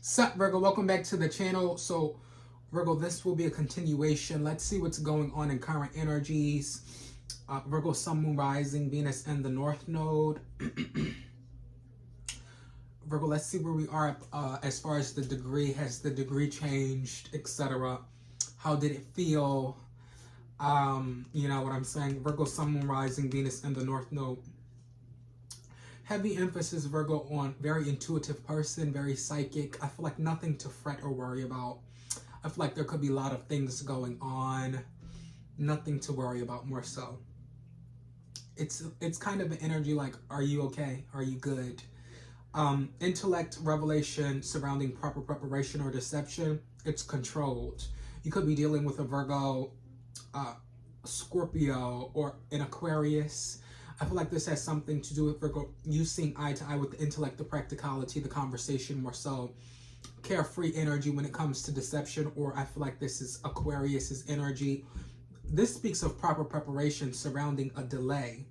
Sup, Virgo? Welcome back to the channel. So, Virgo, this will be a continuation. Let's see what's going on in current energies. Virgo, Sun, Moon, Rising, Venus, and the North Node. Virgo, let's see where we are as far as the degree. Has the degree changed, etc.? How did it feel? You know what I'm saying? Virgo, Sun, Moon, Rising, Venus, and the North Node. Heavy emphasis, Virgo, on very intuitive person, very psychic. I feel like nothing to fret or worry about. I feel like there could be a lot of things going on. Nothing to worry about, more so. It's kind of an energy like, are you okay? Are you good? Intellect, revelation surrounding proper preparation or deception, it's controlled. You could be dealing with a Virgo, Scorpio, or an Aquarius. I feel like this has something to do with Virgo, you seeing eye to eye with the intellect, the practicality, the conversation, more so. Carefree energy when it comes to deception, or I feel like this is Aquarius's energy. This speaks of proper preparation surrounding a delay.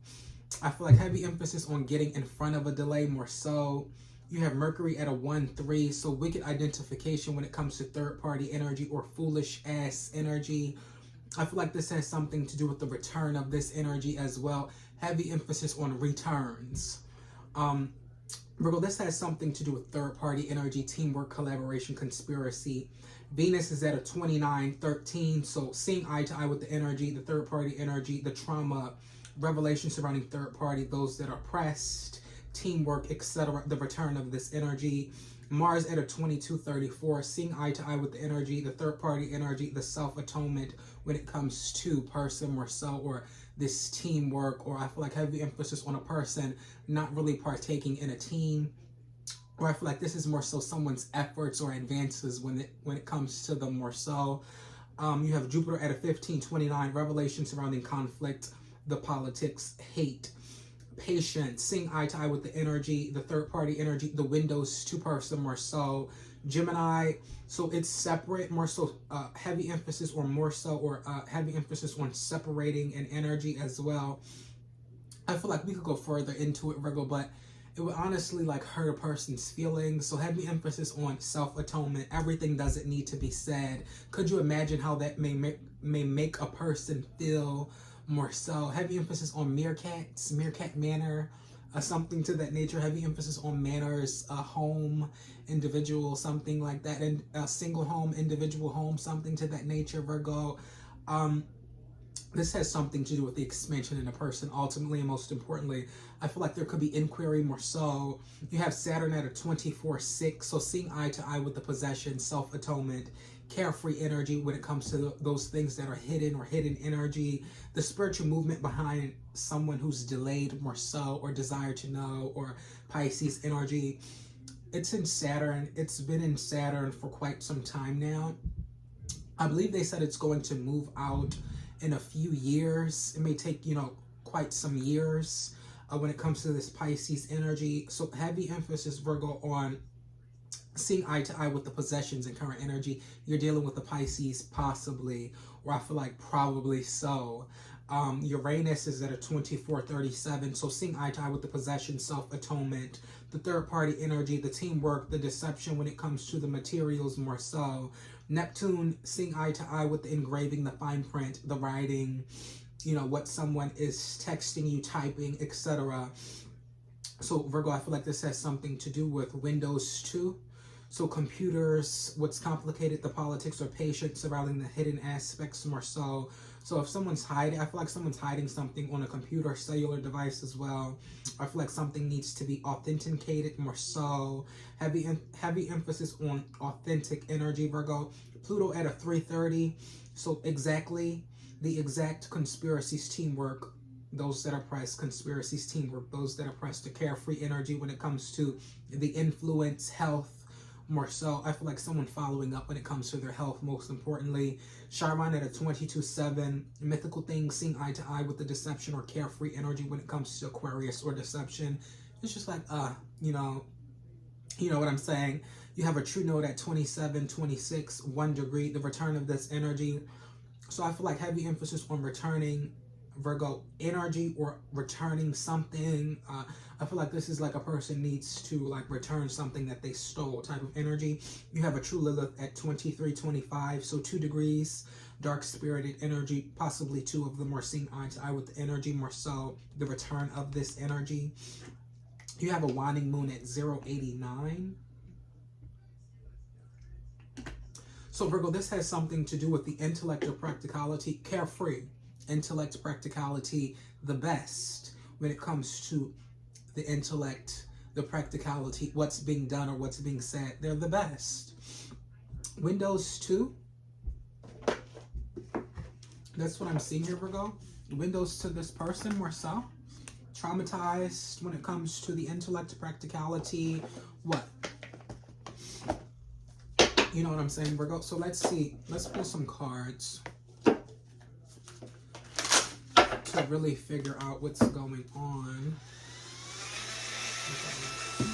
I feel like heavy emphasis on getting in front of a delay, more so. You have Mercury at a 1-3, so wicked identification when it comes to third-party energy or foolish-ass energy. I feel like this has something to do with the return of this energy as well. Heavy emphasis on returns. Virgo, this has something to do with third-party energy, teamwork, collaboration, conspiracy. Venus is at a 29-13, so seeing eye to eye with the energy, the third-party energy, the trauma, revelation surrounding third-party, those that are pressed, teamwork, etc., the return of this energy. Mars at a 22-34, seeing eye to eye with the energy, the third-party energy, the self-atonement when it comes to person, more so, or this teamwork, or I feel like heavy emphasis on a person not really partaking in a team, or I feel like this is more so someone's efforts or advances when it comes to them, more so. You have Jupiter at a 15-29, revelation surrounding conflict, the politics, hate, patience, seeing eye to eye with the energy, the third party energy, the windows to person, more so. Gemini, so it's separate, more so heavy emphasis, or more so, or heavy emphasis on separating an energy as well. I feel like we could go further into it, Virgo, but it would honestly like hurt a person's feelings. So heavy emphasis on self-atonement. Everything doesn't need to be said. Could you imagine how that may make a person feel, more so? Heavy emphasis on meerkats, meerkat manner, something to that nature. Heavy emphasis on manners, a home, individual, something like that, and a single home, individual home, something to that nature, Virgo. This has something to do with the expansion in a person, ultimately, and most importantly. I feel like there could be inquiry, more so. You have Saturn at a 24-6, so seeing eye to eye with the possession, self-atonement, carefree energy when it comes to those things that are hidden, or hidden energy, the spiritual movement behind someone who's delayed, more so, or desire to know, or Pisces energy. It's in Saturn. It's been in Saturn for quite some time now. I believe they said it's going to move out in a few years. It may take, quite some years when it comes to this Pisces energy. So heavy emphasis, Virgo, on seeing eye to eye with the possessions and current energy. You're dealing with the Pisces, possibly, or I feel like probably so. Uranus is at a 24-37, so seeing eye to eye with the possession, self-atonement, the third-party energy, the teamwork, the deception when it comes to the materials, more so. Neptune, seeing eye to eye with the engraving, the fine print, the writing, what someone is texting you, typing, etc. So Virgo, I feel like this has something to do with Windows 2. So computers, what's complicated, the politics or patience surrounding the hidden aspects, more so. So if someone's hiding, I feel like someone's hiding something on a computer, cellular device as well. I feel like something needs to be authenticated, more so. Heavy emphasis on authentic energy, Virgo. Pluto at a 3-30, so exactly the exact conspiracies, teamwork, those that are pressed, conspiracies, teamwork, those that are pressed, to carefree energy when it comes to the influence, health, more so. I feel like someone following up when it comes to their health, most importantly. Chiron at a 22-7, mythical things, seeing eye to eye with the deception or carefree energy when it comes to Aquarius or deception. It's just like, you know what I'm saying? You have a true node at 27-26, 1 degree, the return of this energy. So I feel like heavy emphasis on returning, Virgo, energy or returning something. I feel like this is like a person needs to like return something that they stole type of energy. You have a true Lilith at 2325, so 2 degrees, dark spirited energy. Possibly 2 of them are seeing eye to eye with the energy, more so the return of this energy. You have a waning moon at 089. So Virgo, this has something to do with the intellect or practicality, carefree. Intellect, practicality, the best when it comes to the intellect, the practicality, what's being done or what's being said. They're the best. Windows 2. That's what I'm seeing here, Virgo. Windows to this person, more so. Traumatized when it comes to the intellect, practicality, what? You know what I'm saying, Virgo? So let's see. Let's pull some cards to really figure out what's going on. Okay.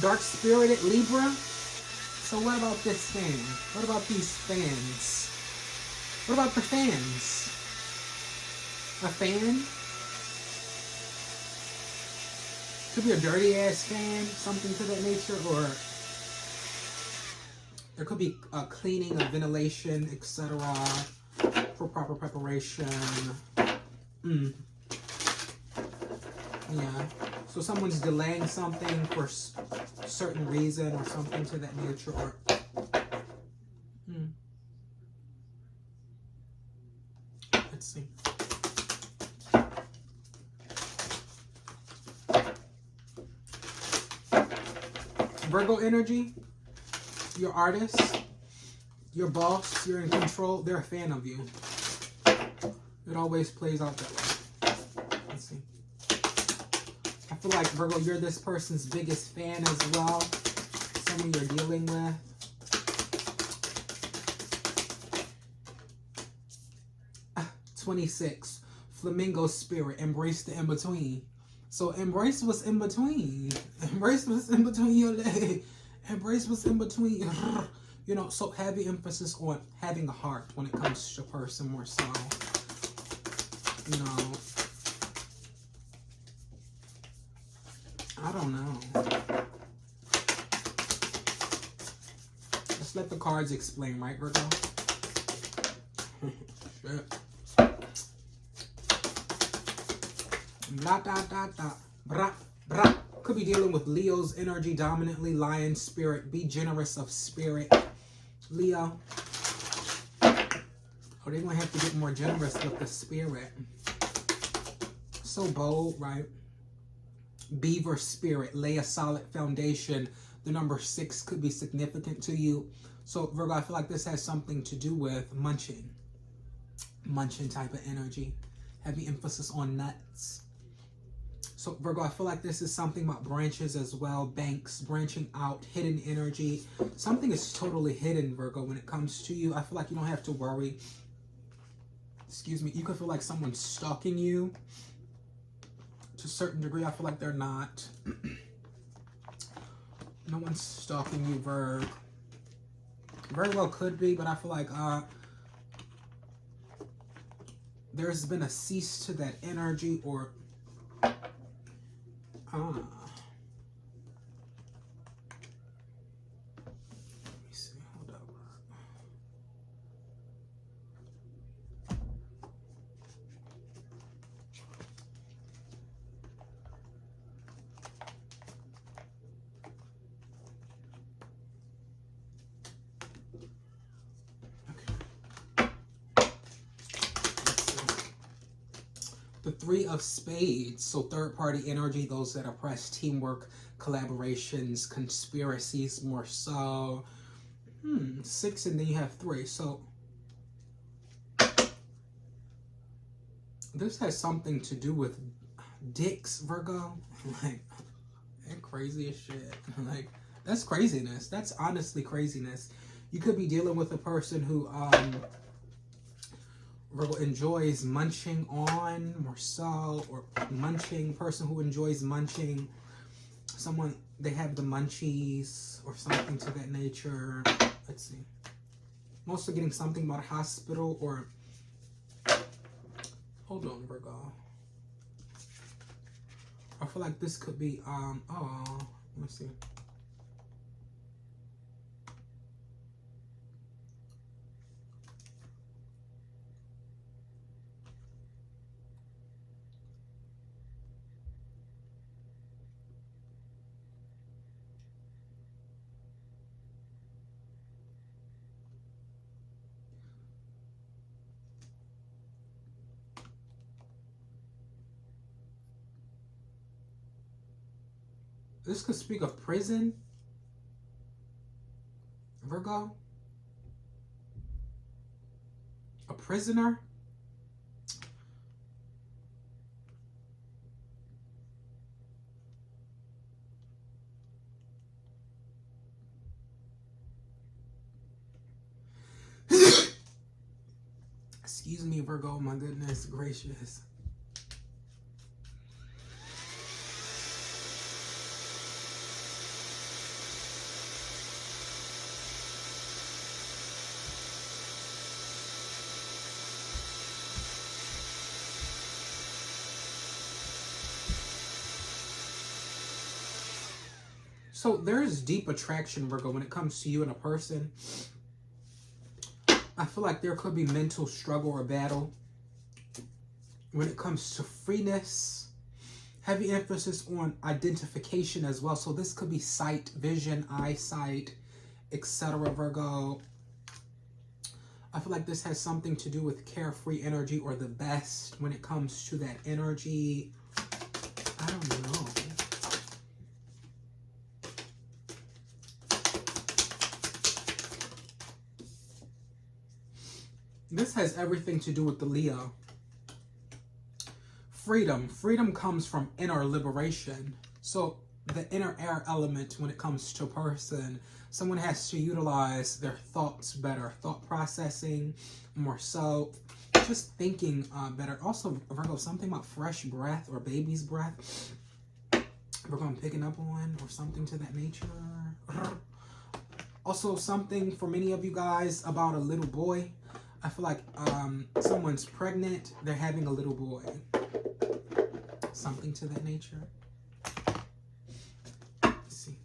Dark spirited Libra. So what about this fan? What about these fans? What about the fans? A fan? Could be a dirty ass fan, something to that nature, or there could be a cleaning, a ventilation, etc. for proper preparation. Yeah. So someone's delaying something for a certain reason or something to that nature, or let's see. Virgo energy, your artist, your boss, you're in control, they're a fan of you. It always plays out that way. Let's see. I feel like, Virgo, you're this person's biggest fan as well. Someone you're dealing with. Ah, 26. Flamingo spirit. Embrace the in-between. So embrace what's in between. Embrace what's in between your legs. Embrace what's in between. You know, so heavy emphasis on having a heart when it comes to a person more so. You know. I don't know. Let's let the cards explain, right, Virgo? Shit. Blah, da, da, da. Bra, bra. Could be dealing with Leo's energy dominantly. Lion spirit. Be generous of spirit. Leo. Oh, they're going to have to get more generous with the spirit. So bold, right? Beaver spirit, lay a solid foundation. The number 6 could be significant to you. So Virgo, I feel like this has something to do with munching. Munching type of energy. Heavy emphasis on nuts. So Virgo, I feel like this is something about branches as well. Banks, branching out, hidden energy. Something is totally hidden, Virgo, when it comes to you. I feel like you don't have to worry. Excuse me. You could feel like someone's stalking you. To a certain degree, I feel like they're not. No one's stalking you, Virg. Very well could be, but I feel like there's been a cease to that energy, or let me see, hold up. The 3 of spades, so third party energy, those that oppress, teamwork, collaborations, conspiracies more so. 6 and then you have 3. So this has something to do with dicks, Virgo. Like, they're crazy as shit. Like, that's craziness. That's honestly craziness. You could be dealing with a person who Virgo enjoys munching on, more so, or munching, person who enjoys munching. Someone, they have the munchies or something to that nature. Let's see. I'm also getting something about hospital or... Hold on, Virgo. I feel like this could be, let me see. This could speak of prison, Virgo. A prisoner. Excuse me, Virgo, my goodness gracious. So there's deep attraction, Virgo, when it comes to you and a person. I feel like there could be mental struggle or battle when it comes to freeness. Heavy emphasis on identification as well. So this could be sight, vision, eyesight, etc., Virgo. I feel like this has something to do with carefree energy or the best when it comes to that energy. I don't know. This has everything to do with the Leo. Freedom. Freedom comes from inner liberation. So the inner air element when it comes to a person, someone has to utilize their thoughts better. Thought processing more so. Just thinking better. Also, Virgo, something about fresh breath or baby's breath. Virgo, I'm picking up on or something to that nature. Also, something for many of you guys about a little boy. I feel like someone's pregnant, they're having a little boy. Something to that nature. Let's see.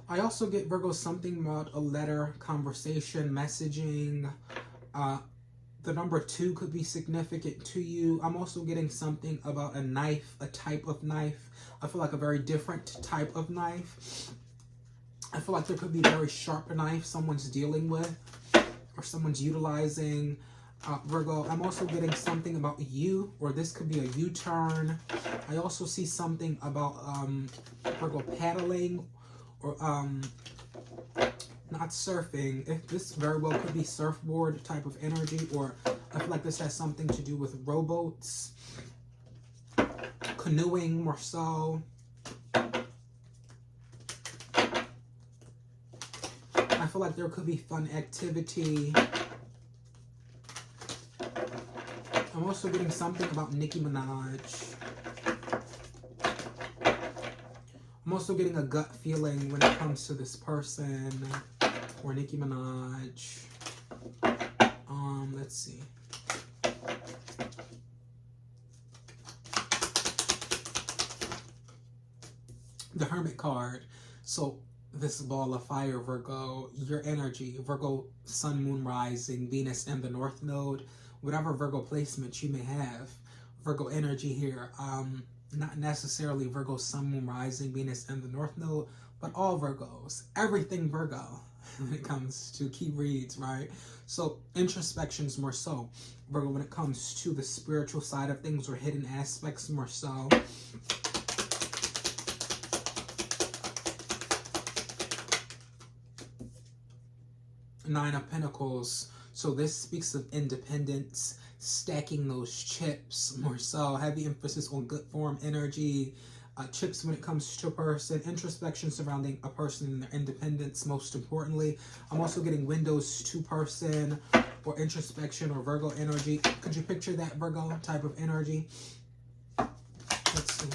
I also get, Virgo, something about a letter, conversation, messaging. The number 2 could be significant to you. I'm also getting something about a knife, a type of knife. I feel like a very different type of knife. I feel like there could be a very sharp knife someone's dealing with or someone's utilizing. Virgo, I'm also getting something about you, or this could be a U-turn. I also see something about Virgo paddling or not surfing. This very well could be surfboard type of energy, or I feel like this has something to do with rowboats, canoeing more so. I feel like there could be fun activity. I'm also getting something about Nicki Minaj. I'm also getting a gut feeling when it comes to this person or Nicki Minaj. Let's see. The Hermit card. So this ball of fire, Virgo, your energy, Virgo, sun, moon, rising, Venus, and the North Node, whatever Virgo placement you may have, Virgo energy here. Not necessarily Virgo, sun, moon, rising, Venus, and the North Node, but all Virgos, everything Virgo when it comes to key reads, right? So introspections more so, Virgo, when it comes to the spiritual side of things or hidden aspects more so. Nine of Pentacles. So this speaks of independence, stacking those chips more so. Heavy emphasis on good form energy. Chips when it comes to a person. Introspection surrounding a person and their independence, most importantly. I'm also getting windows to person or introspection or Virgo energy. Could you picture that Virgo type of energy? Let's see.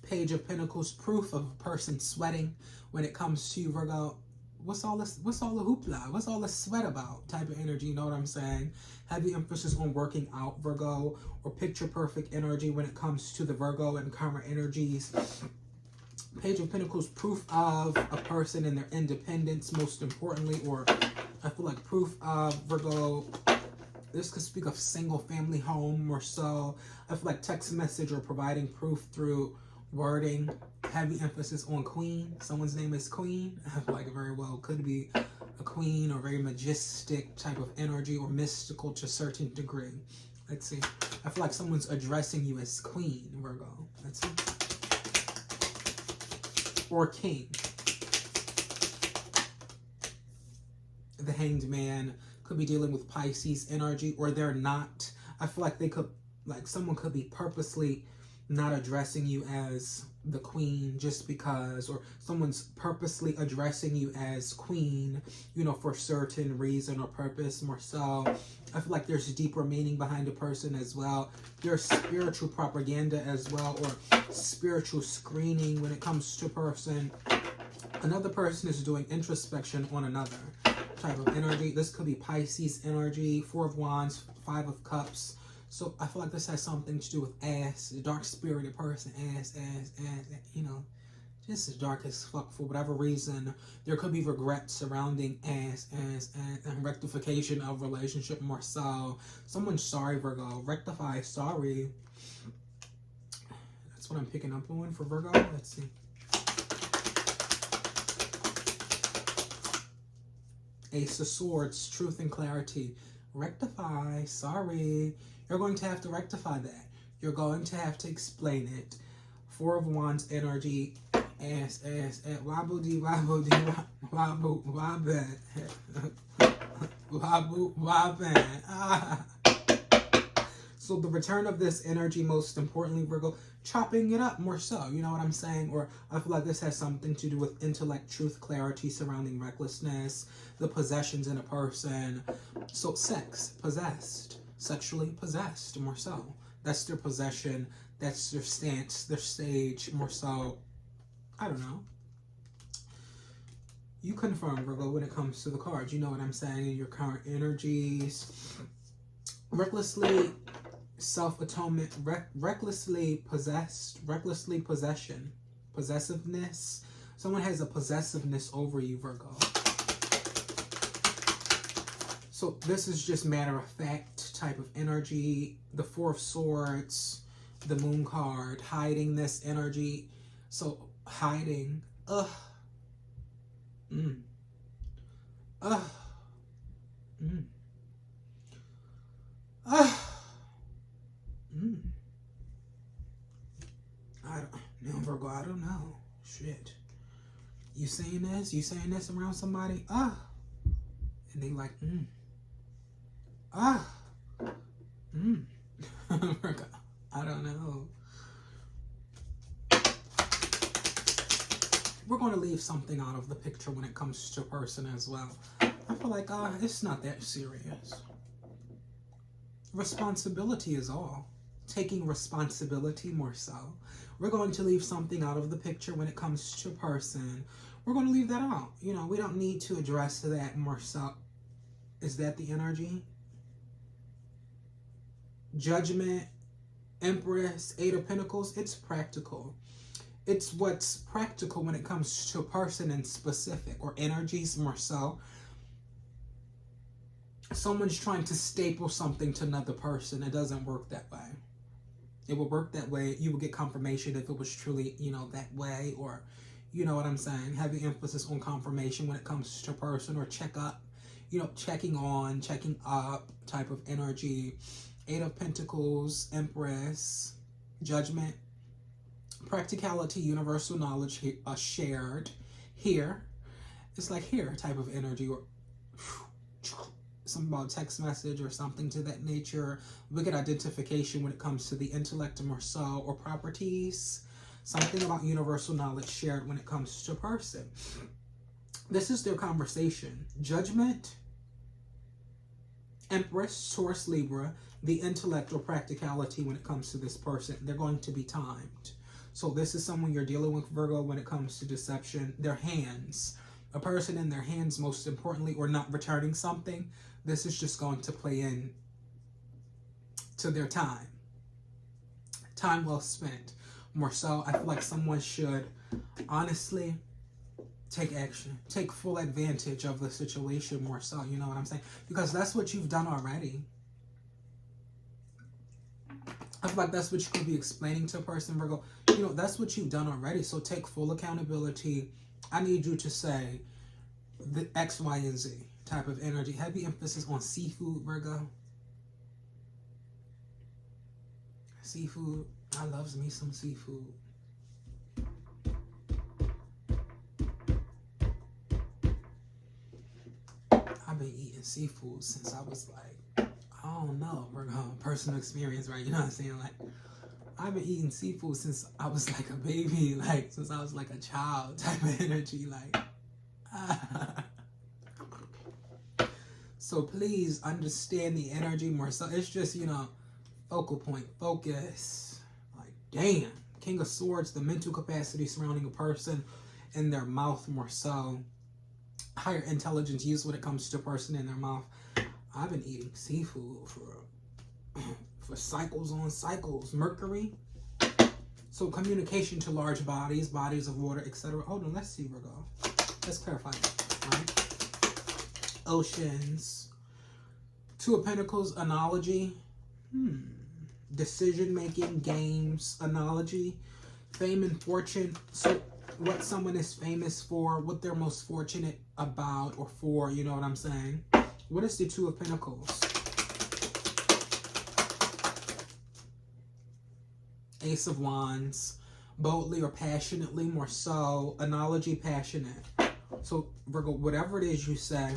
Page of Pentacles, proof of a person sweating when it comes to you, Virgo. What's all this? What's all the hoopla? What's all the sweat about? Type of energy, you know what I'm saying? Heavy emphasis on working out, Virgo, or picture perfect energy when it comes to the Virgo and karma energies. Page of Pentacles, proof of a person and their independence, most importantly, or I feel like proof of Virgo. This could speak of single family home or so. I feel like text message or providing proof through wording. Heavy emphasis on queen. Someone's name is Queen. I feel like it very well could be a queen or very majestic type of energy or mystical to a certain degree. Let's see. I feel like someone's addressing you as queen, Virgo. Let's see. Or king. The Hanged Man could be dealing with Pisces energy, or they're not. I feel like they could, like someone could be purposely not addressing you as the queen just because, or someone's purposely addressing you as queen, you know, for certain reason or purpose more so. I feel like there's deeper meaning behind a person as well. There's spiritual propaganda as well, or spiritual screening when it comes to a person. Another person is doing introspection on another type of energy. This could be Pisces energy, Four of Wands, Five of Cups. So I feel like this has something to do with ass, the dark-spirited person, ass, you know, just as dark as fuck for whatever reason. There could be regret surrounding ass, and rectification of relationship more so. Someone's sorry, Virgo. Rectify, sorry. That's what I'm picking up on for Virgo. Let's see. Ace of Swords, truth and clarity. Rectify, sorry. You're going to have to rectify that. You're going to have to explain it. Four of Wands energy. Ass, wobble dee, wobble, wobble, wobble, wobble. Ah. So the return of this energy, most importantly, Virgo, chopping it up more so, you know what I'm saying? Or I feel like this has something to do with intellect, truth, clarity surrounding recklessness, the possessions in a person. So sex, possessed, sexually possessed more so. That's their possession, that's their stance, their stage more so. I don't know. You confirm, Virgo, when it comes to the cards. You know what I'm saying? In your current energies. Recklessly self-atonement, recklessly possessed, recklessly possession, possessiveness. Someone has a possessiveness over you, Virgo. So this is just matter of fact type of energy. The Four of Swords, the Moon card, hiding this energy. So hiding, I don't know, Virgo, I don't know. Shit. You saying this? You saying this around somebody? And they like, Virgo, I don't know. We're going to leave something out of the picture when it comes to a person as well. I feel like, it's not that serious. Responsibility is all. Taking responsibility more so. We're going to leave something out of the picture when it comes to a person. We're going to leave that out. You know, we don't need to address that more so. Is that the energy? Judgment, Empress, Eight of Pentacles. It's practical. It's what's practical when it comes to a person in specific, or energies more so. Someone's trying to staple something to another person. It doesn't work that way. It will work that way. You will get confirmation if it was truly, you know, that way, or, you know what I'm saying? Heavy emphasis on confirmation when it comes to a person, or check up, you know, checking on, checking up type of energy. Eight of Pentacles, Empress, Judgment, practicality, universal knowledge shared here. it's like here type of energy, or something about text message or something to that nature. We get identification when it comes to the intellect more so, or properties. Something about universal knowledge shared when it comes to a person. This is their conversation. Judgment, Empress, Taurus, Libra, the intellect or practicality when it comes to this person. They're going to be timed. So this is someone you're dealing with, Virgo, when it comes to deception. Their hands. A person in their hands, most importantly, or not returning something. This is just going to play in to their time. Time well spent. More so, I feel like someone should honestly take action. Take full advantage of the situation more so, you know what I'm saying? Because that's what you've done already. I feel like that's what you could be explaining to a person, Virgo. You know, that's what you've done already. So take full accountability. I need you to say the X, Y, and Z type of energy. Heavy emphasis on seafood, Virgo. Seafood. I loves me some seafood. I've been eating seafood since I was like, I don't know, Virgo, personal experience, right? You know what I'm saying? Like, I've been eating seafood since I was like a baby, like since I was like a child type of energy, like. So please understand the energy more so. It's just, you know, focal point, focus. Like, damn. King of Swords, the mental capacity surrounding a person in their mouth more so. Higher intelligence used when it comes to a person in their mouth. I've been eating seafood for cycles on cycles. Mercury. So communication to large bodies, bodies of water, etc. Hold on, let's see, Virgo. Let's clarify that, right? Oceans. Two of Pentacles, analogy. Decision-making, games, analogy. Fame and fortune. So what someone is famous for, what they're most fortunate about or for, you know what I'm saying? What is the Two of Pentacles? Ace of Wands. Boldly or passionately, more so. Analogy, passionate. So, Virgo, whatever it is you say,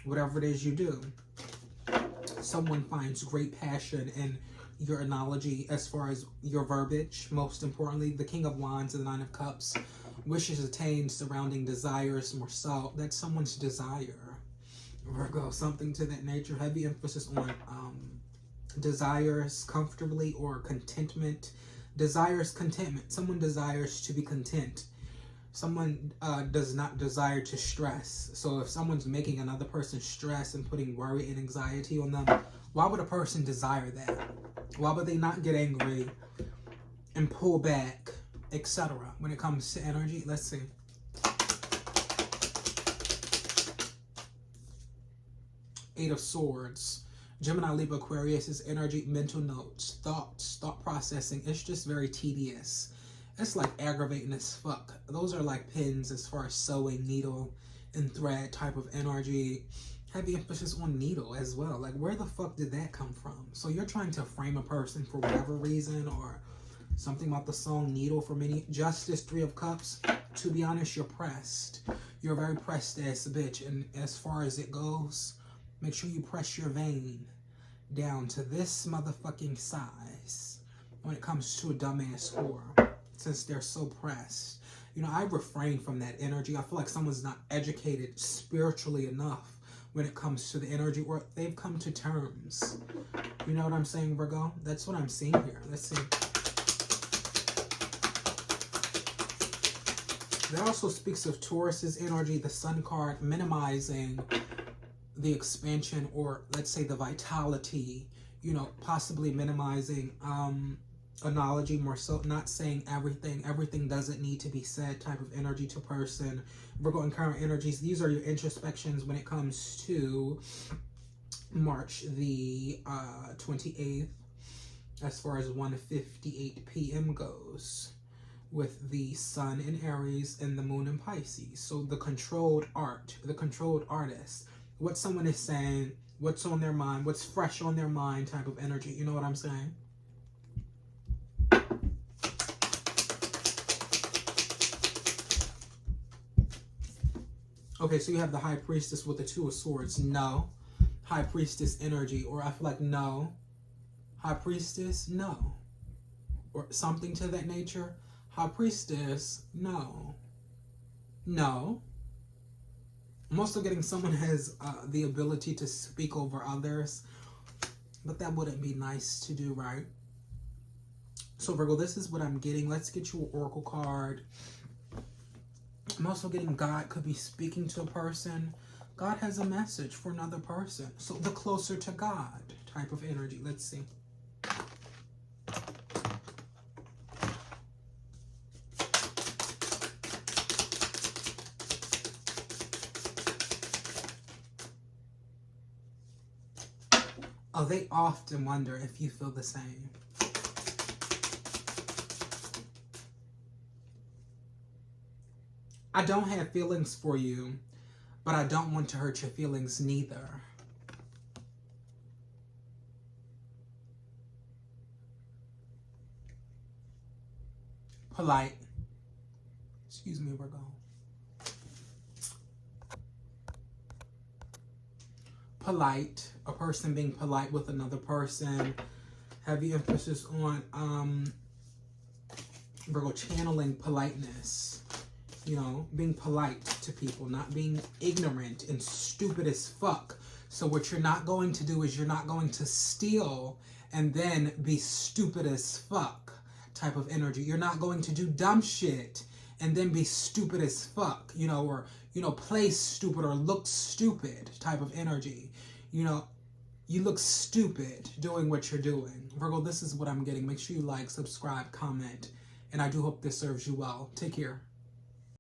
whatever it is you do, someone finds great passion in your analogy as far as your verbiage. Most importantly, the King of Wands and the Nine of Cups. Wishes attained surrounding desires more so. That's someone's desire. Virgo, something to that nature. Heavy emphasis on desires comfortably or contentment. Desires contentment. Someone desires to be content. Someone does not desire to stress. So if someone's making another person stress and putting worry and anxiety on them, why would a person desire that? Why would they not get angry and pull back, etc. when it comes to energy? Let's see. Eight of Swords. Gemini, Libra, Aquarius is energy, mental notes, thoughts, thought processing. It's just very tedious. It's like aggravating as fuck. Those are like pins as far as sewing, needle and thread type of energy. Heavy emphasis on needle as well. Like, where the fuck did that come from? So you're trying to frame a person for whatever reason, or something about the song Needle for many. Justice, Three of Cups. To be honest, you're pressed. You're a very pressed ass bitch. And as far as it goes, make sure you press your vein down to this motherfucking size when it comes to a dumbass whore, since they're so pressed. You know, I refrain from that energy. I feel like someone's not educated spiritually enough when it comes to the energy, or they've come to terms. You know what I'm saying, Virgo? That's what I'm seeing here. Let's see. That also speaks of Taurus's energy, the Sun card, minimizing the expansion, or let's say the vitality, you know, possibly minimizing analogy more so, not saying everything doesn't need to be said type of energy to person. Virgo and current energies, these are your introspections when it comes to March the 28th, as far as 1:58 p.m. goes, with the Sun in Aries and the Moon in Pisces. So the controlled art, the controlled artist, what someone is saying, what's on their mind, what's fresh on their mind type of energy. You know what I'm saying? Okay, so you have the High Priestess with the Two of Swords. No. High Priestess energy. Or I feel like no. High Priestess, no. Or something to that nature. High Priestess, no. No. I'm also getting someone has the ability to speak over others. But that wouldn't be nice to do, right? So Virgo, this is what I'm getting. Let's get you an Oracle card. I'm also getting God could be speaking to a person. God has a message for another person. So the closer to God type of energy. Let's see. Oh, they often wonder if you feel the same. I don't have feelings for you, but I don't want to hurt your feelings neither. Polite. Excuse me, Virgo. Polite. A person being polite with another person. Heavy emphasis on Virgo, channeling politeness. You know, being polite to people, not being ignorant and stupid as fuck. So what you're not going to do is you're not going to steal and then be stupid as fuck type of energy. You're not going to do dumb shit and then be stupid as fuck, you know, or, you know, play stupid or look stupid type of energy. You know, you look stupid doing what you're doing. Virgo, this is what I'm getting. Make sure you like, subscribe, comment, and I do hope this serves you well. Take care.